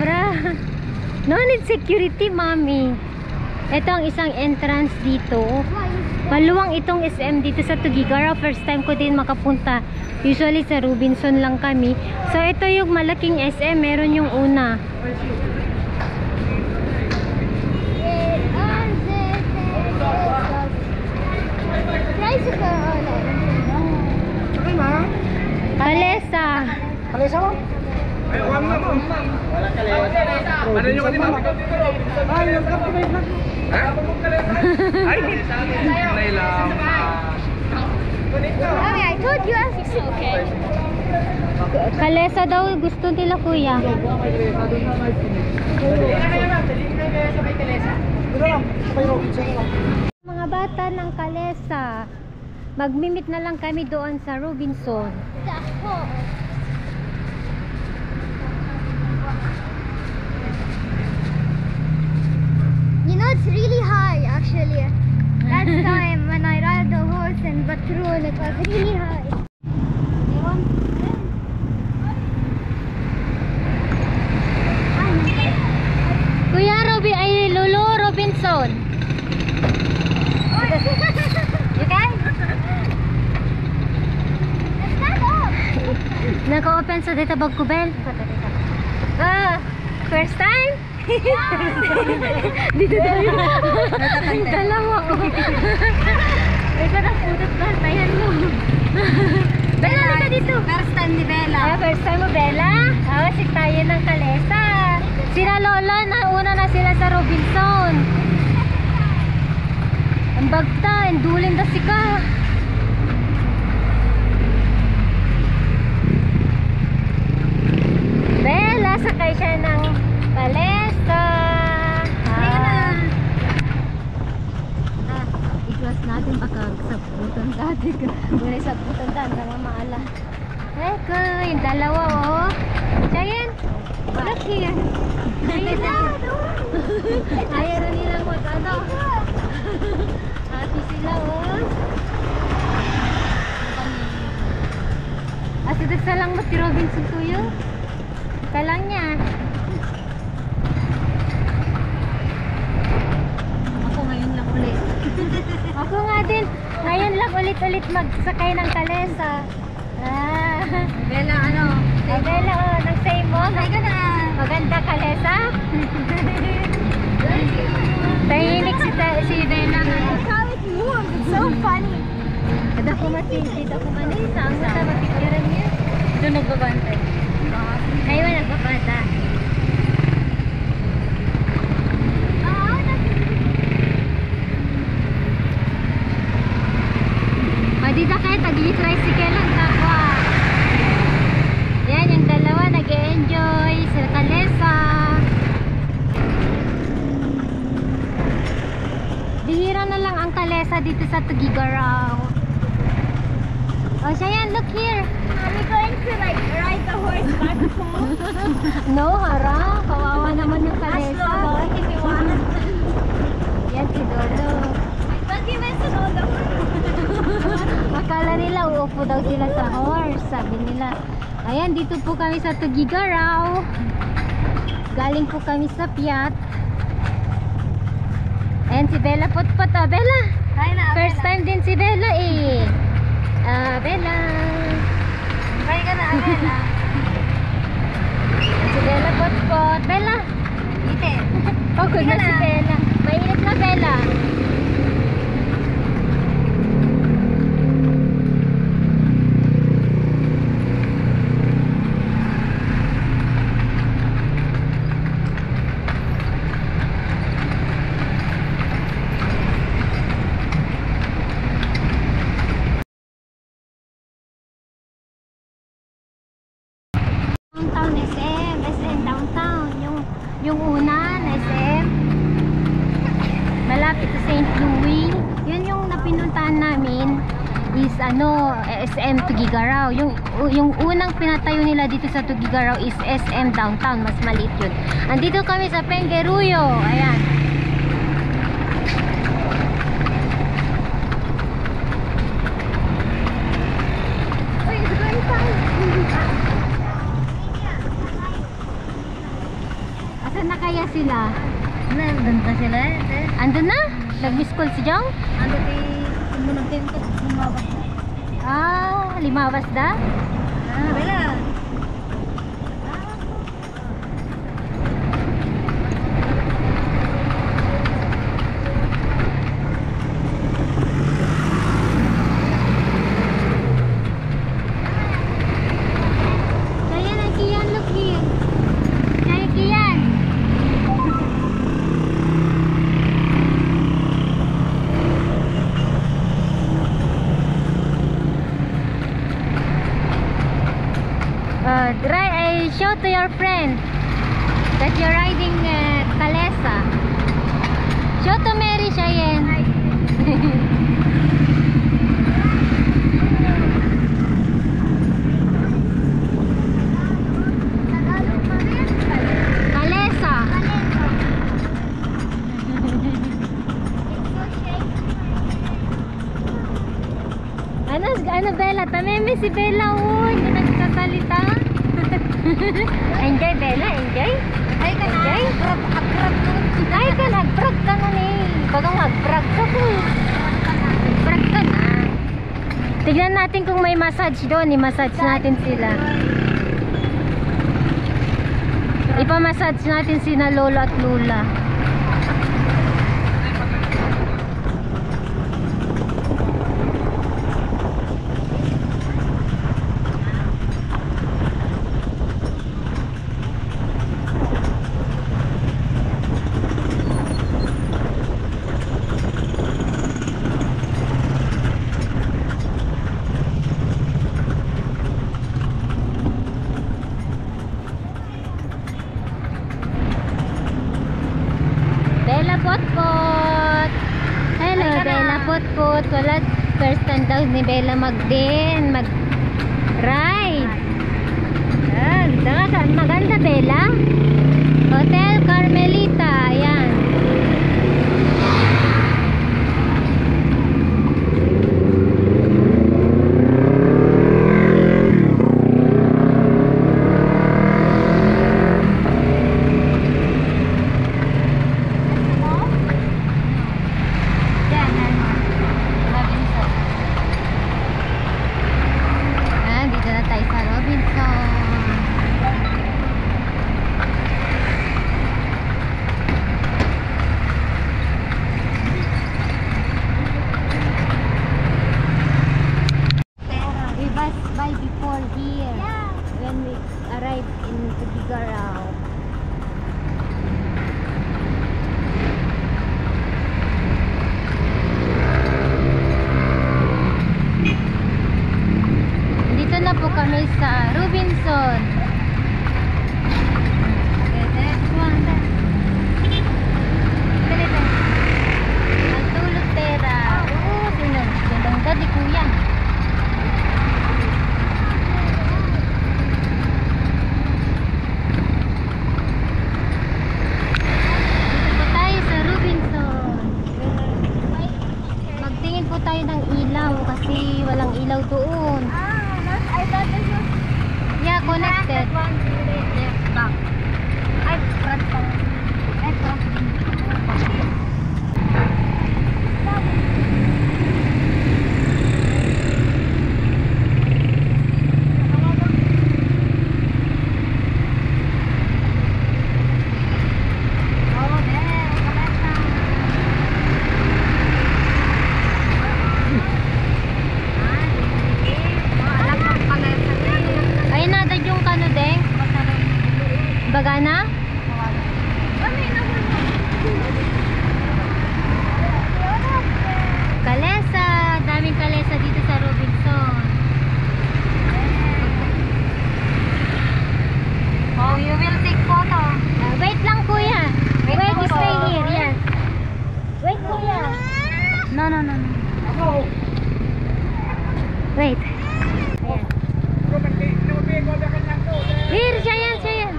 Sobra. No need security, mami. Ito ang isang entrance dito. Maluwang itong SM dito sa Tugigaraw. First time ko din makapunta. Usually sa Robinson lang kami. So ito yung malaking SM. Meron yung una. Kalesa. Kalesa mo? Ay, wala na mo. Wala kalesa. Ano nyo kanina? Ay, nagkapit na. Ha? Ay, Layla. Mami, I told you it's okay. Kalesa daw gusto nila, kuya. Mga bata ng Kalesa, magmimit na lang kami doon sa Robinson. You know, it's really high actually. Last time when I ride the horse in Batrun, it was really high. Kuya Robby, ay Lolo Robinson. You guys? Stand up! Naka-open sa data bag ko, Bel. First time? Dito tayo. Dalawa ko. Ito na putot ba? Tayan mo. Bella, halika dito. First time ni Bella. First time mo, Bella? Si tayo ng Kalesa. Sila Lola, nauna na sila sa Robinson. Ang bagta, endulin na sika. Bella, sakay siya ng Kalesa. Iklas natin baka sabutan dati. Muna sabutan dati, nga maala. Eko, yung dalawa, oh. Cheyenne, look here. Ayaw na nilang mag-ano. Happy sila, oh. Asa lang mo si Robinson kuya? Kalang niya. Ako ngayon lang ulit. Ako nga din. Ngayon lang ulit-ulit magsakay ng Kalesa. Bella, ano? Bella, oh, nag-say mo. Maganda Kalesa. Tahinik si Bella. That's how it moves. It's so funny. Kada ko matinsid ako manisa. Ang mata mapicturean niya. Doon nagbabantay. Ayun, nagbabata. Dito kayo, tag-tricycle lang kapwa. Yan, yung dalawa nag-enjoy sa Kalesa. Bihira na lang ang Kalesa dito sa Tugigaraw. Oh, Cheyenne, look here. Are we going to like ride the horse back home? No, hara. Kawawa naman yung Kalesa. If you want. Yan, si Dodo. But you mentioned all the horse. Akala nila uupo daw sila sa horse, sabi nila. Ayan, dito po kami sa Tugigaraw. Galing po kami sa Piat. Ayan si Bella Potpot. Oh, Bella! First time din si Bella eh. Bella! Try ka na, Bella. Si Bella Potpot. Bella! Ite. Pagod na si Bella. Mainit na, Bella. Downtown SM downtown, yung una na SM malapit sa St. Louis. Yun yung napinuntahan namin is SM Tugigaraw. Yung unang pinatayo nila dito sa Tugigaraw is SM downtown, mas maliit yun. Andito kami sa Pengeruyo. Ayan. Nandun pa sila eh. Andun na? Nag-miss call si Jong? Andun mo nag-tempat, lumabas na. Ah, limawas da? Bella. Kaya na Kian, look here. Kaya Kian. I show to your friend that you're riding Kalesa. Show to Mary, Cheyenne. Tagalog pa rin. Kalesa. It's so shaky. Ano Bella? Tameme si Bella, oh. Hindi nagsasalita. Enjoy Bella, enjoy. Ay ka na. Enjoy. Agrab ko. Ay ka, nag-brag ka na ni. Bagang mag-brag ka po. Nag-brag ka na. Tignan natin kung may massage doon. I-massage natin sila. Ipa-massage natin sina Lolo at Lula. Bella Potpot. Hello Bella Potpot. Wala, first time daw ni Bella mag-ride. Maganda Bella. Hotel Carmelita. Ayan. Dito na tayo sa Robinson. We passed by before here when we arrived in Tuguegarao. Dito na po kami sa Robinson. Nagtulog tera. Oo, sinagdangga di kuya. Dito po tayo sa Robinson. Magtingin po tayo ng ilaw kasi walang ilaw doon. I thought this was Yeah, connected. back. Ay, front pa. Eto. Ay, nada yung kano deng? Bagana? Kalesa, daming kalesa dito sa Robinson. Oh, you will take photo. Wait lang kuya. Wait, stay here. Yes. Wait kuya. No. Wait. Ayan. Here, siya yan.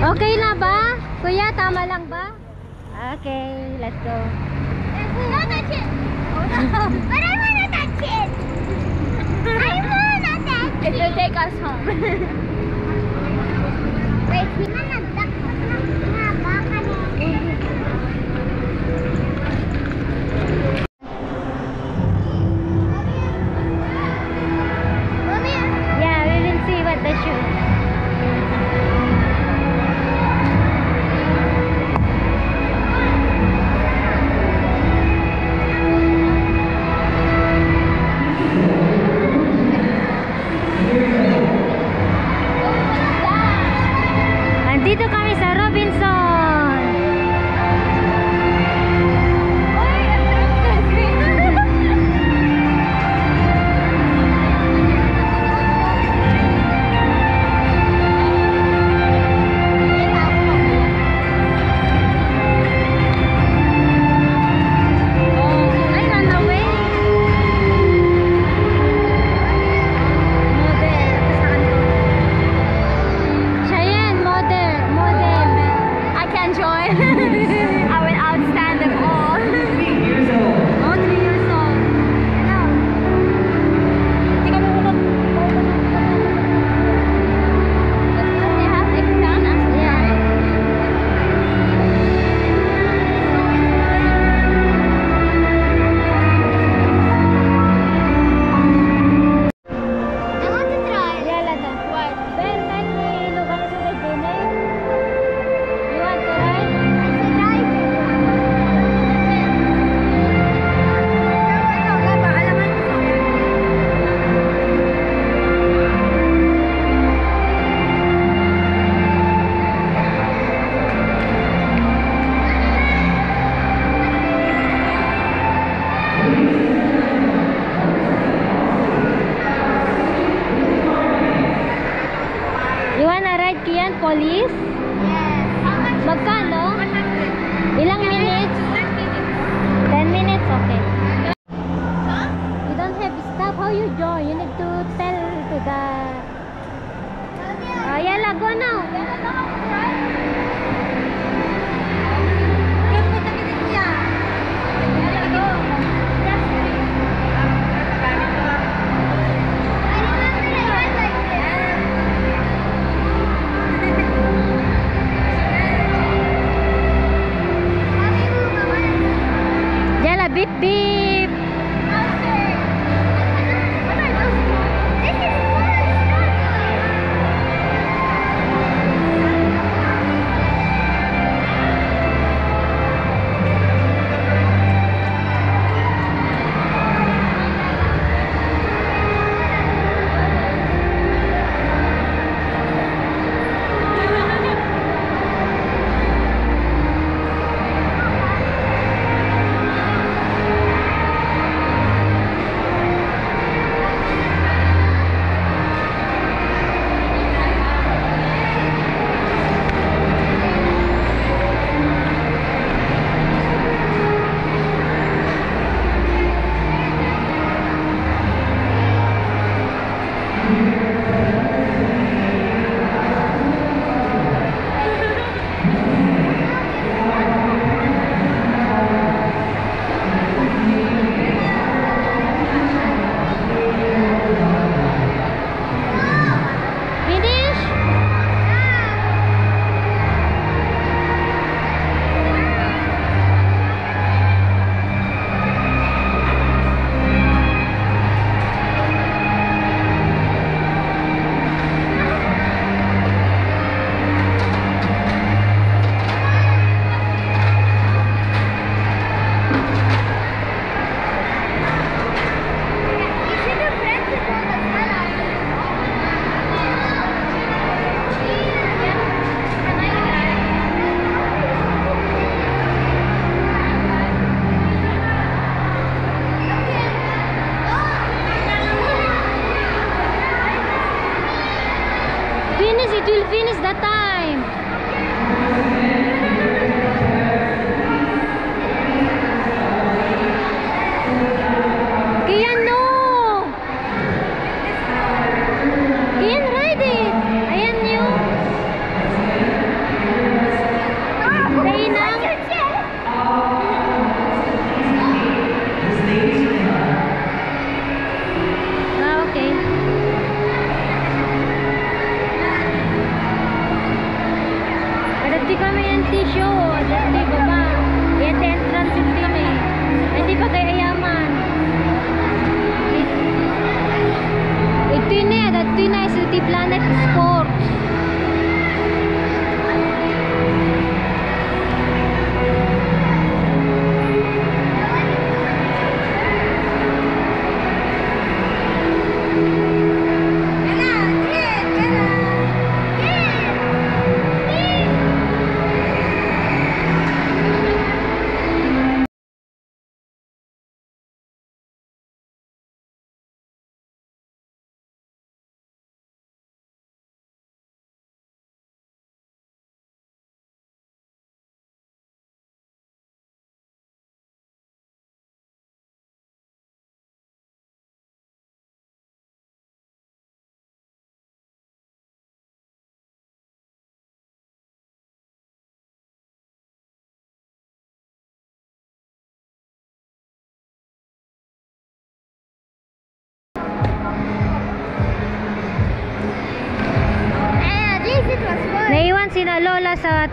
Okay na ba? Kuya, tama lang ba? Okay, let's go. Don't touch it. But I wanna touch it. I wanna touch it. It will take us home. yan, police? Yes. Magkano? 100. Ilang minutes? 10 minutes. 10 minutes, okay. You don't have stop. How you join? You need to tell to the... Oh, yala, go now. Yala, beep beep. Finish? Finish, it will finish the time. Kian, no! Kian, ride it! Ayan nyo. Kainang. Ah, okay. Dati kami yung tissue, dati baba. Yan the entrance yung kami. Hindi pa kay ayaman. Ito na, dati na City Planet Sports. Naiwan sina Lola sa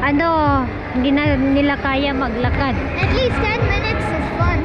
ano, hindi na nila kaya maglakad. At least 10 minutes is fun.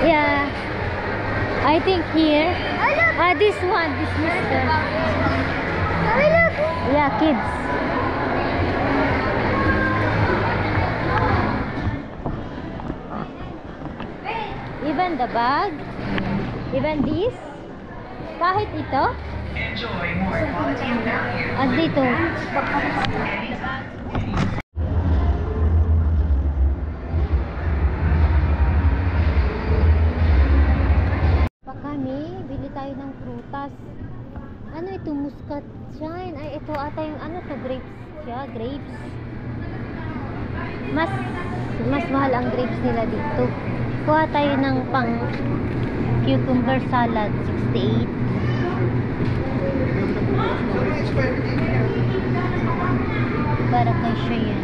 Yeah. I think here. Oh, look. This one, this mister. Oh, look. Yeah, kids. Even the bag. Even this. Kahit ito. At dito. Pa kami, bili tayo ng prutas. Ano ito? Muscat shine. Ay, ito ata yung ano to, grapes siya, grapes. Mas mahal ang grapes nila dito. Kuha tayo ng pang cucumber salad, 68. Para kay Cheyenne.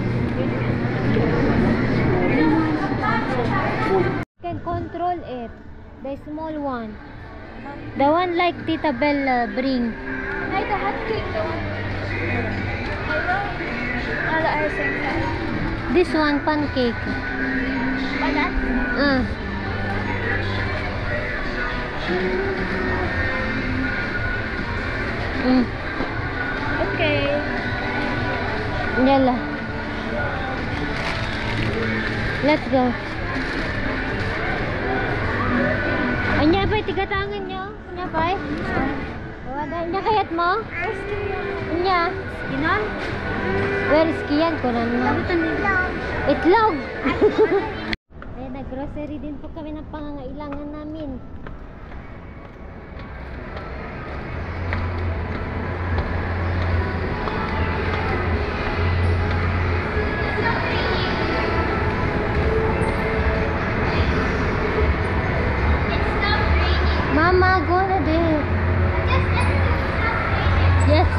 Can control it. The small one. The one like Tita Bella bring. Ay, the hot cake. The one. All the icing. This one pancake. But that's okay. Yala. Let's go. Anya pa tigatangan nyo? Anya pa? Wala nya kayat mo? Anya. Inon? Where is kiyan ko na no? Itlog. Ayan, nag-grocery din po kami ng pangangailangan namin. Mama, go na din. Yes.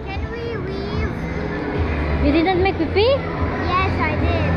Can we leave? You didn't make pee? Yes, I did.